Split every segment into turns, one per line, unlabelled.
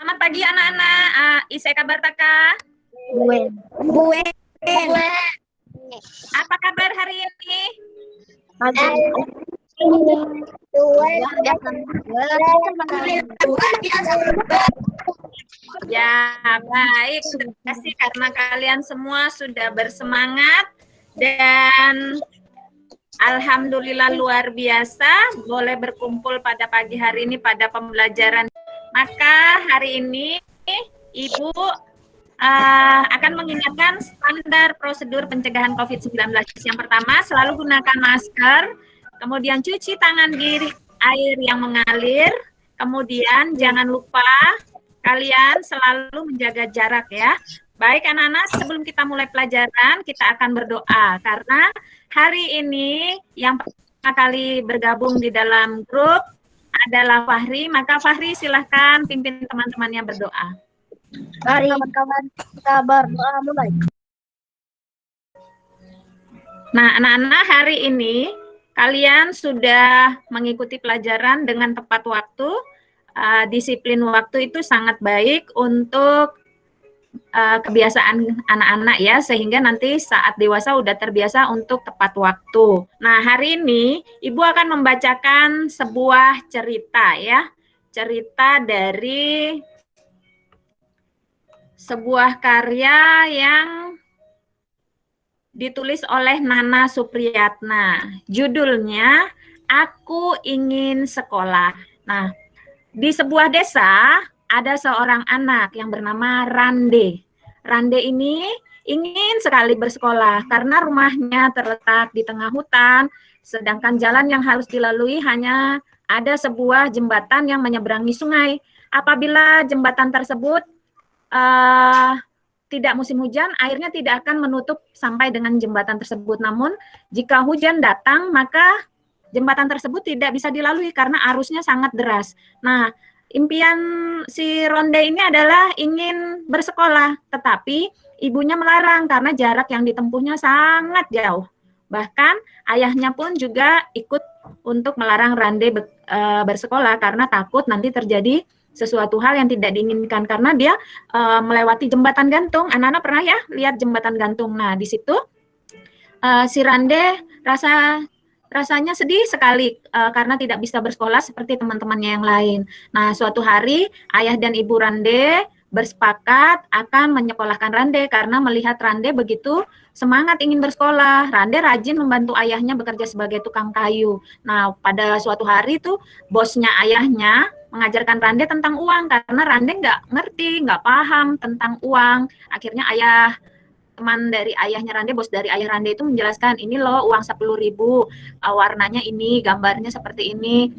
Selamat pagi anak-anak. Isai kabar taka?
Buen. Buen.
Apa kabar hari ini? Ya, baik. Terima kasih karena kalian semua sudah bersemangat dan alhamdulillah luar biasa boleh berkumpul pada pagi hari ini pada pembelajaran. Maka hari ini Ibu akan mengingatkan standar prosedur pencegahan COVID-19. Yang pertama, selalu gunakan masker, kemudian cuci tangan di air yang mengalir, kemudian jangan lupa kalian selalu menjaga jarak ya. Baik anak-anak, sebelum kita mulai pelajaran, kita akan berdoa karena hari ini yang pertama kali bergabung di dalam grup adalah Fahri, maka Fahri silahkan pimpin teman-temannya berdoa.
Mari kawan-kawan kita berdoa mulai.
Nah, anak-anak hari ini kalian sudah mengikuti pelajaran dengan tepat waktu. Disiplin waktu itu sangat baik untuk kebiasaan anak-anak ya, sehingga nanti saat dewasa udah terbiasa untuk tepat waktu. Nah, hari ini Ibu akan membacakan sebuah cerita ya. Cerita dari sebuah karya yang ditulis oleh Nana Supriyatna. Judulnya Aku Ingin Sekolah. Nah, di sebuah desa ada seorang anak yang bernama Rande. Rande ini ingin sekali bersekolah karena rumahnya terletak di tengah hutan, sedangkan jalan yang harus dilalui hanya ada sebuah jembatan yang menyeberangi sungai. Apabila jembatan tersebut tidak musim hujan, airnya tidak akan menutup sampai dengan jembatan tersebut. Namun, jika hujan datang, maka jembatan tersebut tidak bisa dilalui karena arusnya sangat deras. Nah, impian si Ronde ini adalah ingin bersekolah, tetapi ibunya melarang karena jarak yang ditempuhnya sangat jauh. Bahkan ayahnya pun juga ikut untuk melarang Rande bersekolah karena takut nanti terjadi sesuatu hal yang tidak diinginkan karena dia melewati jembatan gantung. Anak-anak pernah ya lihat jembatan gantung. Nah, di situ si Rande rasanya sedih sekali karena tidak bisa bersekolah seperti teman-temannya yang lain. Nah, suatu hari ayah dan ibu Rande bersepakat akan menyekolahkan Rande karena melihat Rande begitu semangat ingin bersekolah. Rande rajin membantu ayahnya bekerja sebagai tukang kayu. Nah, pada suatu hari itu bosnya ayahnya mengajarkan Rande tentang uang karena Rande nggak ngerti, nggak paham tentang uang. Akhirnya teman dari ayahnya Rande, bos dari ayah Rande itu menjelaskan, ini loh uang 10.000, warnanya ini, gambarnya seperti ini,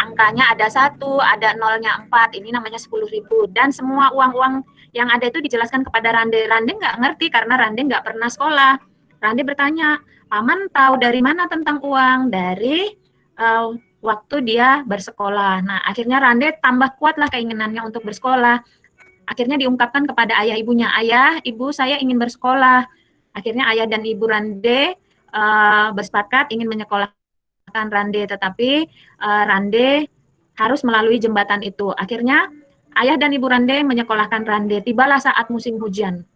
angkanya ada 1, ada nolnya 4, ini namanya 10.000. Dan semua uang-uang yang ada itu dijelaskan kepada Rande. Rande nggak ngerti karena Rande nggak pernah sekolah. Rande bertanya, Paman tahu dari mana tentang uang? Dari waktu dia bersekolah. Nah, akhirnya Rande tambah kuatlah keinginannya untuk bersekolah. Akhirnya diungkapkan kepada ayah ibunya, ayah, ibu saya ingin bersekolah. Akhirnya ayah dan ibu Rande bersepakat ingin menyekolahkan Rande, tetapi Rande harus melalui jembatan itu. Akhirnya ayah dan ibu Rande menyekolahkan Rande. Tibalah saat musim hujan.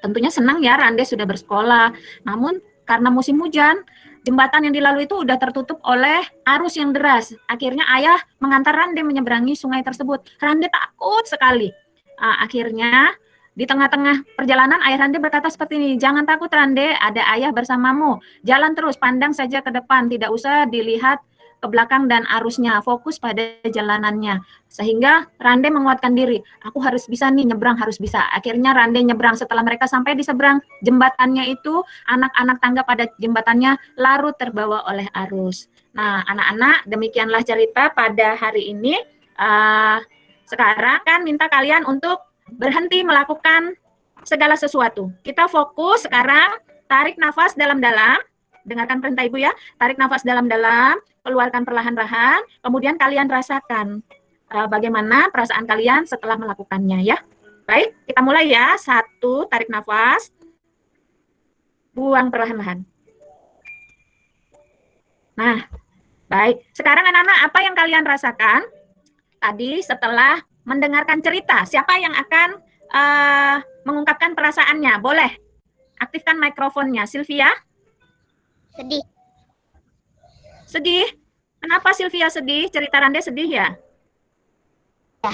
Tentunya senang ya Rande sudah bersekolah. Namun karena musim hujan, jembatan yang dilalui itu udah tertutup oleh arus yang deras. Akhirnya ayah mengantar Rande menyeberangi sungai tersebut. Rande takut sekali. Akhirnya di tengah-tengah perjalanan ayah Rande berkata seperti ini, jangan takut Rande, ada ayah bersamamu. Jalan terus, pandang saja ke depan, tidak usah dilihat ke belakang dan arusnya, fokus pada jalanannya. Sehingga Rande menguatkan diri, aku harus bisa nih nyebrang, harus bisa. Akhirnya Rande nyebrang. Setelah mereka sampai di seberang jembatannya itu, anak-anak tangga pada jembatannya larut terbawa oleh arus. Nah, anak-anak, demikianlah cerita pada hari ini. Sekarang kan minta kalian untuk berhenti melakukan segala sesuatu. Kita fokus sekarang, tarik nafas dalam-dalam. Dengarkan perintah Ibu ya, tarik nafas dalam-dalam, keluarkan perlahan-lahan, kemudian kalian rasakan bagaimana perasaan kalian setelah melakukannya ya. Baik, kita mulai ya. 1, tarik nafas, buang perlahan-lahan. Nah, baik. Sekarang anak-anak, apa yang kalian rasakan tadi setelah mendengarkan cerita. Siapa yang akan mengungkapkan perasaannya? Boleh. Aktifkan mikrofonnya. Sylvia?
Sedih.
Sedih? Kenapa Sylvia sedih? Cerita Rande sedih ya?
Ya.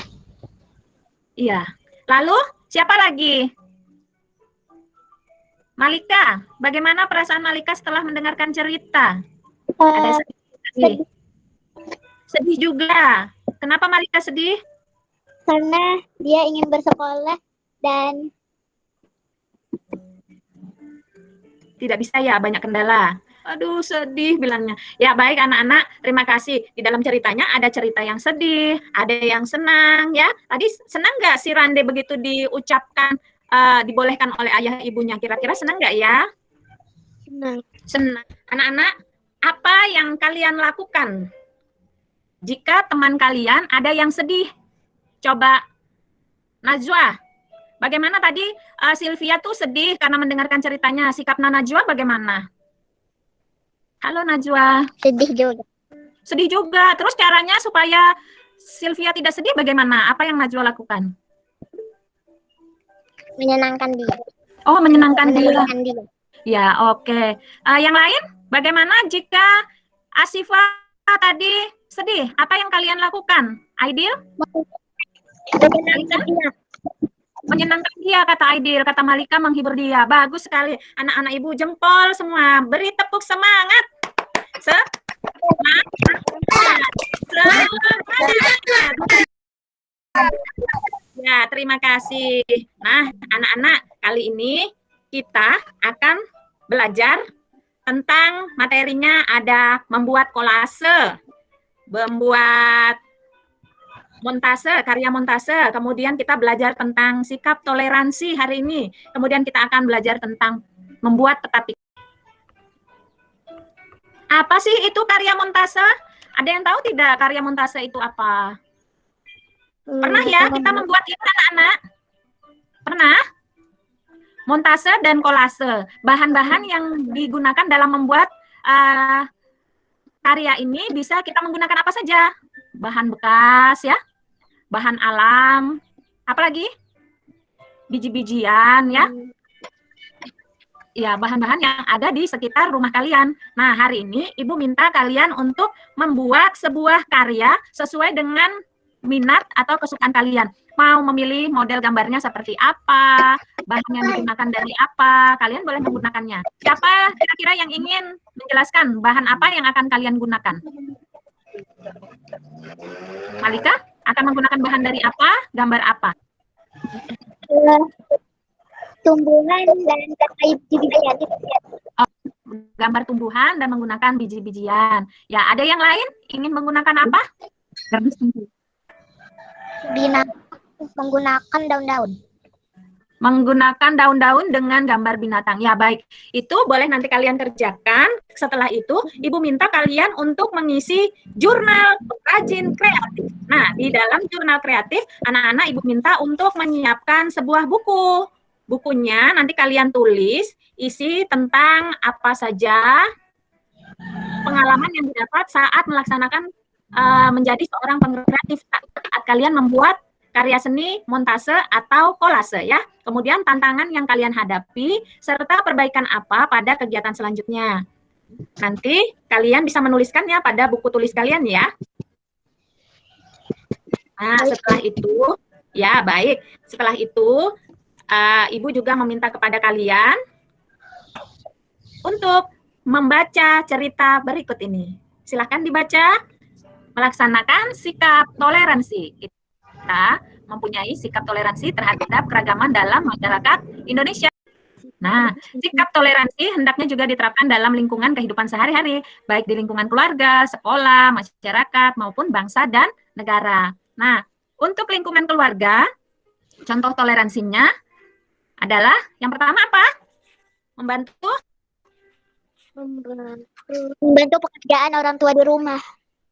Iya. Lalu siapa lagi? Malika. Bagaimana perasaan Malika setelah mendengarkan cerita? Ada sedih. Sedih juga. Kenapa Malika sedih?
Karena dia ingin bersekolah dan
tidak bisa ya, banyak kendala. Aduh, sedih bilangnya. Ya, baik anak-anak, terima kasih. Di dalam ceritanya ada cerita yang sedih, ada yang senang ya. Tadi senang nggak si Rande begitu diucapkan, dibolehkan oleh ayah ibunya? Kira-kira senang nggak ya?
senang.
Senang. Anak-anak, apa yang kalian lakukan jika teman kalian ada yang sedih? Coba Najwa, bagaimana tadi Sylvia tuh sedih karena mendengarkan ceritanya. Sikap Najwa bagaimana? Halo Najwa.
Sedih juga.
Sedih juga. Terus caranya supaya Sylvia tidak sedih bagaimana? Apa yang Najwa lakukan?
Menyenangkan dia.
Oh, menyenangkan dia.
dia.
Ya, oke. Yang lain, bagaimana jika Asifa tadi sedih? Apa yang kalian lakukan? Aidil?
Menyenangkan dia.
Menyenangkan dia, kata Aidil, kata Malika menghibur dia. Bagus sekali. Anak-anak ibu jempol semua. Beri tepuk semangat. Semangat. Ya, terima kasih. Nah, anak-anak, kali ini kita akan belajar tentang materinya ada membuat kolase, membuat montase, karya montase. Kemudian kita belajar tentang sikap toleransi hari ini. Kemudian kita akan belajar tentang membuat peta pikir. Apa sih itu karya montase? Ada yang tahu tidak karya montase itu apa? Pernah ya kita membuat itu anak-anak? Pernah? Montase dan kolase. Bahan-bahan yang digunakan dalam membuat karya ini bisa kita menggunakan apa saja? Bahan bekas ya. Bahan alam, apalagi biji-bijian ya. Ya, bahan-bahan yang ada di sekitar rumah kalian. Nah, hari ini Ibu minta kalian untuk membuat sebuah karya sesuai dengan minat atau kesukaan kalian. Mau memilih model gambarnya seperti apa, bahan yang digunakan dari apa, kalian boleh menggunakannya. Siapa kira-kira yang ingin menjelaskan bahan apa yang akan kalian gunakan? Malika akan menggunakan bahan dari apa? Gambar apa?
Tumbuhan dan biji-bijian.
Gambar tumbuhan dan menggunakan biji-bijian. Ya, ada yang lain ingin menggunakan apa?
Menggunakan daun-daun.
Menggunakan daun-daun dengan gambar binatang. Ya, baik. Itu boleh nanti kalian kerjakan. Setelah itu, Ibu minta kalian untuk mengisi jurnal pengrajin kreatif. Nah, di dalam jurnal kreatif, anak-anak Ibu minta untuk menyiapkan sebuah buku. Bukunya nanti kalian tulis, isi tentang apa saja pengalaman yang didapat saat melaksanakan menjadi seorang pengrajin kreatif saat kalian membuat karya seni, montase, atau kolase ya. Kemudian tantangan yang kalian hadapi, serta perbaikan apa pada kegiatan selanjutnya. Nanti kalian bisa menuliskannya pada buku tulis kalian ya. Nah, setelah itu, ya baik. Setelah itu, Ibu juga meminta kepada kalian untuk membaca cerita berikut ini. Silahkan dibaca, melaksanakan sikap toleransi. Kita mempunyai sikap toleransi terhadap keragaman dalam masyarakat Indonesia. Nah, sikap toleransi hendaknya juga diterapkan dalam lingkungan kehidupan sehari-hari, baik di lingkungan keluarga, sekolah, masyarakat, maupun bangsa dan negara. Nah, untuk lingkungan keluarga, contoh toleransinya adalah yang pertama apa? Membantu
pekerjaan orang tua di rumah.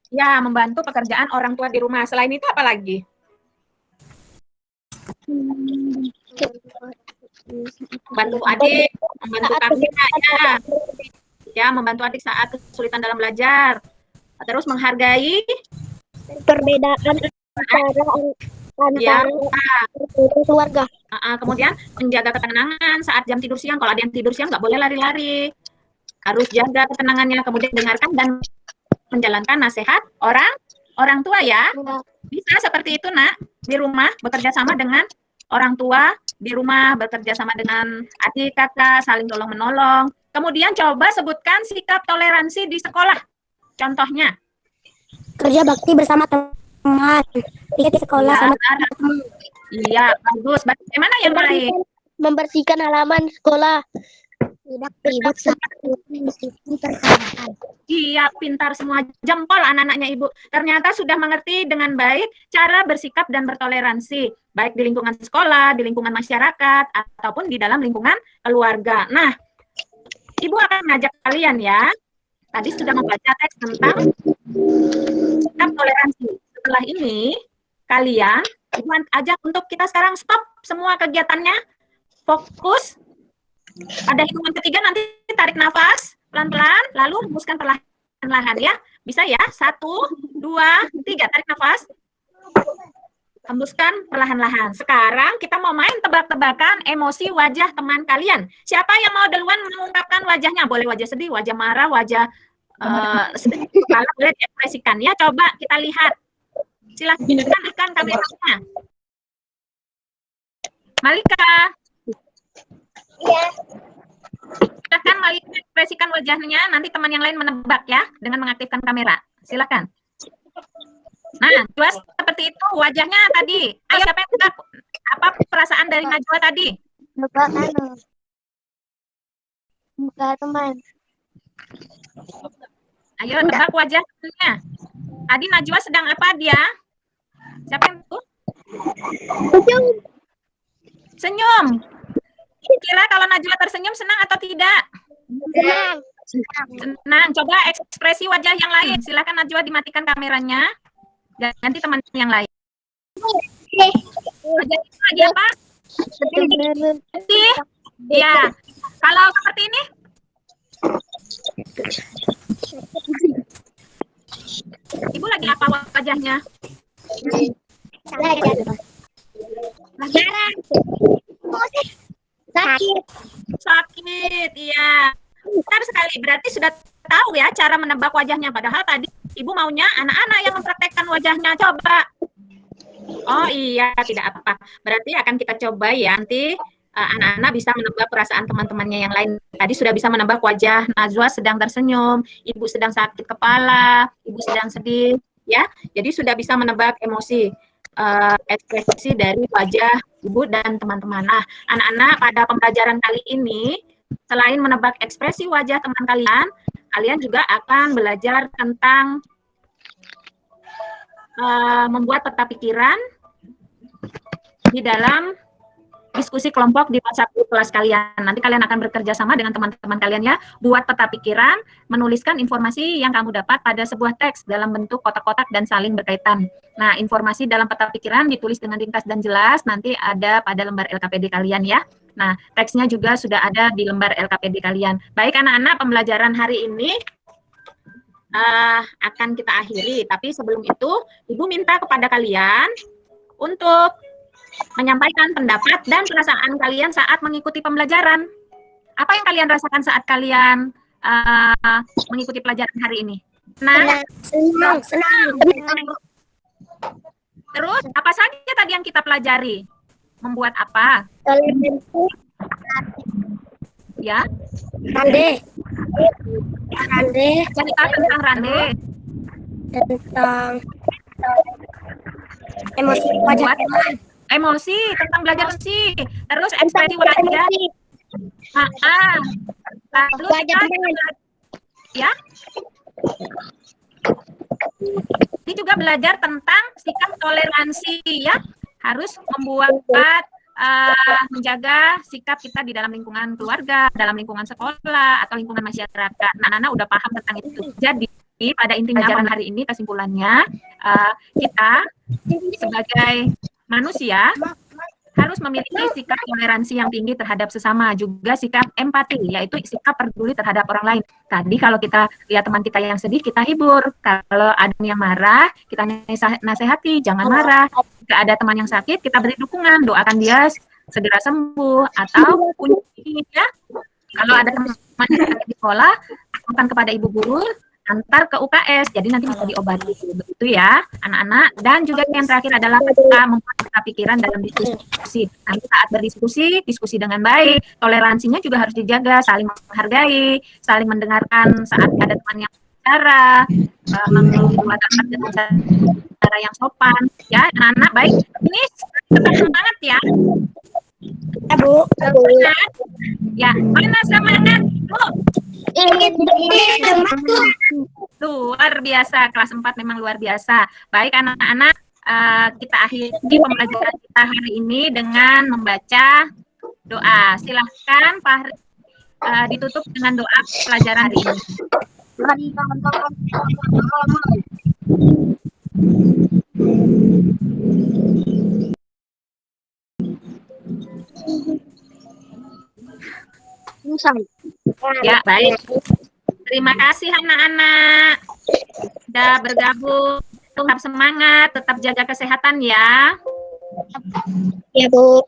Ya, membantu pekerjaan orang tua di rumah. Selain itu apa lagi? Membantu adik, membantu kakak ya. Ya, membantu adik saat kesulitan dalam belajar. Terus menghargai
perbedaan antara
Ya.
keluarga.
Kemudian menjaga ketenangan saat jam tidur siang. Kalau ada yang tidur siang nggak boleh lari-lari. Harus jaga ketenangannya. Kemudian dengarkan dan menjalankan nasihat orang tua ya. Bisa seperti itu, Nak. Di rumah bekerja sama dengan orang tua, di rumah bekerja sama dengan adik, kakak, saling tolong-menolong. Kemudian coba sebutkan sikap toleransi di sekolah. Contohnya.
Kerja bakti bersama teman. Di sekolah sama teman.
Iya, bagus. Bagaimana yang lain?
Membersihkan halaman sekolah. Tidak ribut
Iya, pintar semua, jempol anak-anaknya Ibu. Ternyata sudah mengerti dengan baik cara bersikap dan bertoleransi, baik di lingkungan sekolah, di lingkungan masyarakat, ataupun di dalam lingkungan keluarga. Nah, Ibu akan mengajak kalian ya. Tadi sudah membaca teks tentang sikap toleransi. Setelah ini, kalian Ibu ajak untuk kita sekarang stop semua kegiatannya, fokus. Pada hitungan ketiga nanti tarik nafas pelan-pelan, lalu hembuskan perlahan-lahan ya. Bisa ya? 1, 2, 3. Tarik nafas. Hembuskan perlahan-lahan. Sekarang kita mau main tebak-tebakan emosi wajah teman kalian. Siapa yang mau duluan mengungkapkan wajahnya? Boleh wajah sedih, wajah marah, wajah sedih. Boleh diekspresikan ya. Coba kita lihat. Silakan kameranya. Malika.
Iya.
Silakan Malika ekspresikan wajahnya, nanti teman yang lain menebak ya dengan mengaktifkan kamera. Silakan. Nah, Najwa seperti itu wajahnya tadi. Ayo siapa yang menebak? Apa perasaan dari Najwa tadi?
Muka teman.
Ayo tebak wajahnya. Tadi Najwa sedang apa dia? Siapa yang itu? Senyum. Kira kalau Najwa tersenyum senang atau tidak? Senang. Coba ekspresi wajah yang lain. Silakan Najwa dimatikan kameranya. Dan nanti teman yang lain. Wajah itu lagi apa? Sedih. Iya. Kalau seperti ini? Ibu lagi apa wajahnya? Sakit, iya. Benar sekali. Berarti sudah tahu ya cara menebak wajahnya. Padahal tadi Ibu maunya anak-anak yang mempraktekkan wajahnya. Coba. Oh iya, tidak apa. Berarti akan kita coba ya nanti anak-anak bisa menebak perasaan teman-temannya yang lain. Tadi sudah bisa menebak wajah Najwa sedang tersenyum, Ibu sedang sakit kepala, Ibu sedang sedih, ya. Jadi sudah bisa menebak emosi, ekspresi dari wajah Ibu dan teman-teman. Nah, anak-anak pada pembelajaran kali ini, selain menebak ekspresi wajah teman kalian, kalian juga akan belajar tentang membuat peta pikiran di dalam diskusi kelompok di WhatsApp kelas kalian. Nanti kalian akan bekerja sama dengan teman-teman kalian ya, buat peta pikiran, menuliskan informasi yang kamu dapat pada sebuah teks dalam bentuk kotak-kotak dan saling berkaitan. Nah, informasi dalam peta pikiran ditulis dengan ringkas dan jelas, nanti ada pada lembar LKPD kalian ya. Nah, teksnya juga sudah ada di lembar LKPD kalian. Baik anak-anak, pembelajaran hari ini akan kita akhiri. Tapi sebelum itu, Ibu minta kepada kalian untuk menyampaikan pendapat dan perasaan kalian saat mengikuti pembelajaran. Apa yang kalian rasakan saat kalian mengikuti pelajaran hari ini?
Senang.
Terus, apa saja tadi yang kita pelajari? Membuat apa? Ya?
Rande.
Cerita tentang rande.
Tentang emosi wajah teman.
Emosi, tentang belajar emosi. Terus ekspresi wajah. Lalu
Wajah teman.
Ya. Ini juga belajar tentang sikap toleransi ya. Harus membuat menjaga sikap kita di dalam lingkungan keluarga, dalam lingkungan sekolah atau lingkungan masyarakat. Nah, anak-anak udah paham tentang itu. Jadi pada intinya pelajaran hari ini kesimpulannya kita sebagai manusia harus memiliki sikap toleransi yang tinggi terhadap sesama, juga sikap empati, yaitu sikap peduli terhadap orang lain. Tadi kalau kita lihat teman kita yang sedih, kita hibur. Kalau ada yang marah, kita nasihati, jangan marah. jika ada teman yang sakit, kita beri dukungan, doakan dia segera sembuh, atau kunci ya. Kalau ada teman yang sakit di sekolah, lakukan kepada ibu guru, antar ke UKS, jadi nanti bisa diobati, begitu ya anak-anak. Dan juga yang terakhir adalah kita membuka pikiran dalam diskusi. Nanti saat berdiskusi, diskusi dengan baik, toleransinya juga harus dijaga, saling menghargai, saling mendengarkan saat ada teman yang bicara, mengatakan dengan cara yang sopan, ya anak-anak. Baik, ini tetap semangat ya.
Ya, Bu.
Semangat. Ya, mana semangat, Bu? Luar biasa, kelas 4 memang luar biasa. Baik anak-anak, kita akhiri pembelajaran kita hari ini dengan membaca doa. Silahkan Fahri ditutup dengan doa pelajaran hari ini. Ya, baik. Terima kasih anak-anak sudah bergabung. Tetap semangat, tetap jaga kesehatan ya.
Ya, Bu.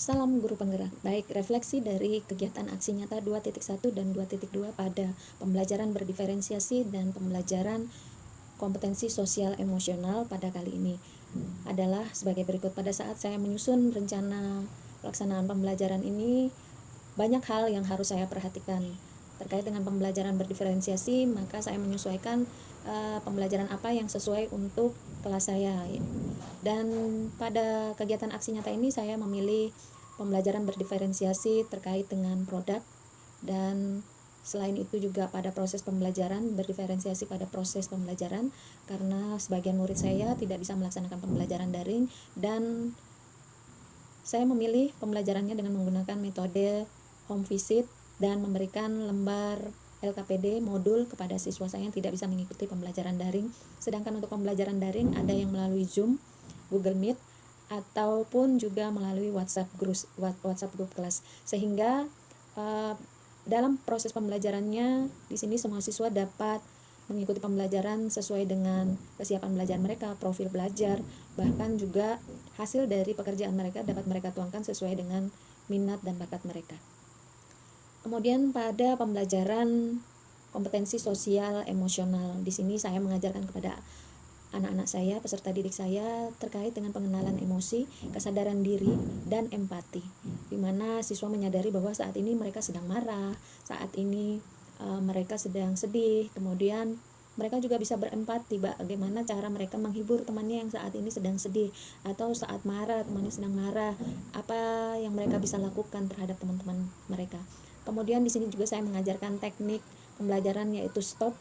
Salam guru penggerak. Baik, refleksi dari kegiatan aksi nyata 2.1 dan 2.2 pada pembelajaran berdiferensiasi dan pembelajaran kompetensi sosial emosional pada kali ini adalah sebagai berikut. Pada saat saya menyusun rencana pelaksanaan pembelajaran ini, banyak hal yang harus saya perhatikan terkait dengan pembelajaran berdiferensiasi. Maka saya menyesuaikan pembelajaran apa yang sesuai untuk kelas saya. Dan pada kegiatan aksi nyata ini saya memilih pembelajaran berdiferensiasi terkait dengan produk, dan selain itu juga pada proses pembelajaran, berdiferensiasi pada proses pembelajaran karena sebagian murid saya tidak bisa melaksanakan pembelajaran daring, dan saya memilih pembelajarannya dengan menggunakan metode home visit dan memberikan lembar LKPD modul kepada siswa saya yang tidak bisa mengikuti pembelajaran daring. Sedangkan untuk pembelajaran daring ada yang melalui Zoom, Google Meet, ataupun juga melalui WhatsApp group kelas. Sehingga dalam proses pembelajarannya di sini semua siswa dapat mengikuti pembelajaran sesuai dengan kesiapan belajar mereka, profil belajar, bahkan juga hasil dari pekerjaan mereka dapat mereka tuangkan sesuai dengan minat dan bakat mereka. Kemudian pada pembelajaran kompetensi sosial emosional, di sini saya mengajarkan kepada anak-anak saya, peserta didik saya, terkait dengan pengenalan emosi, kesadaran diri, dan empati, di mana siswa menyadari bahwa saat ini mereka sedang marah, saat ini mereka sedang sedih, kemudian mereka juga bisa berempati bagaimana cara mereka menghibur temannya yang saat ini sedang sedih, atau saat marah, temannya sedang marah, apa yang mereka bisa lakukan terhadap teman-teman mereka. Kemudian di sini juga saya mengajarkan teknik pembelajaran yaitu stop,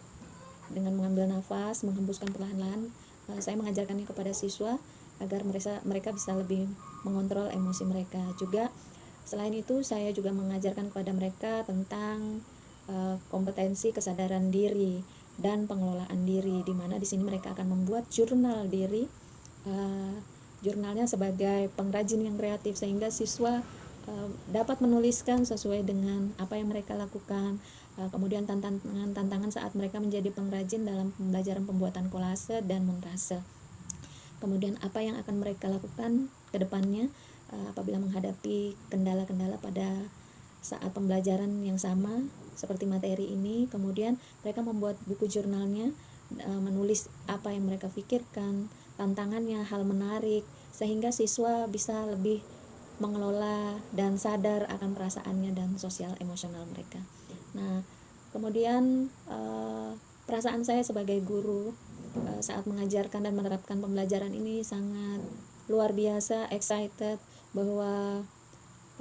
dengan mengambil nafas, menghembuskan perlahan-lahan. Saya mengajarkannya kepada siswa agar mereka bisa lebih mengontrol emosi mereka. Juga selain itu saya juga mengajarkan kepada mereka tentang kompetensi kesadaran diri dan pengelolaan diri, di mana di sini mereka akan membuat jurnal diri. Jurnalnya sebagai pengrajin yang kreatif sehingga siswa dapat menuliskan sesuai dengan apa yang mereka lakukan. Kemudian tantangan saat mereka menjadi pengrajin dalam pembelajaran pembuatan kolase dan montase. Kemudian apa yang akan mereka lakukan ke depannya apabila menghadapi kendala-kendala pada saat pembelajaran yang sama seperti materi ini. Kemudian mereka membuat buku jurnalnya, menulis apa yang mereka pikirkan, tantangannya, hal menarik, sehingga siswa bisa lebih mengelola dan sadar akan perasaannya dan sosial emosional mereka. Nah, kemudian perasaan saya sebagai guru saat mengajarkan dan menerapkan pembelajaran ini sangat luar biasa, excited bahwa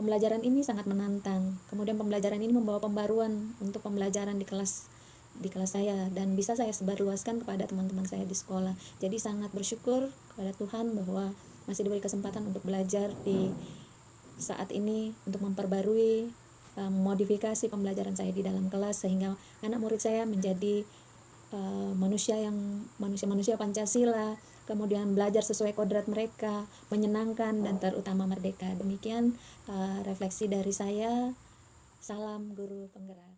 pembelajaran ini sangat menantang. Kemudian pembelajaran ini membawa pembaruan untuk pembelajaran di kelas saya, dan bisa saya sebarluaskan kepada teman-teman saya di sekolah. Jadi sangat bersyukur kepada Tuhan bahwa masih diberi kesempatan untuk belajar di saat ini untuk memperbarui modifikasi pembelajaran saya di dalam kelas sehingga anak murid saya menjadi manusia Pancasila, kemudian belajar sesuai kodrat mereka, menyenangkan dan terutama merdeka. Demikian refleksi dari saya. Salam guru penggerak.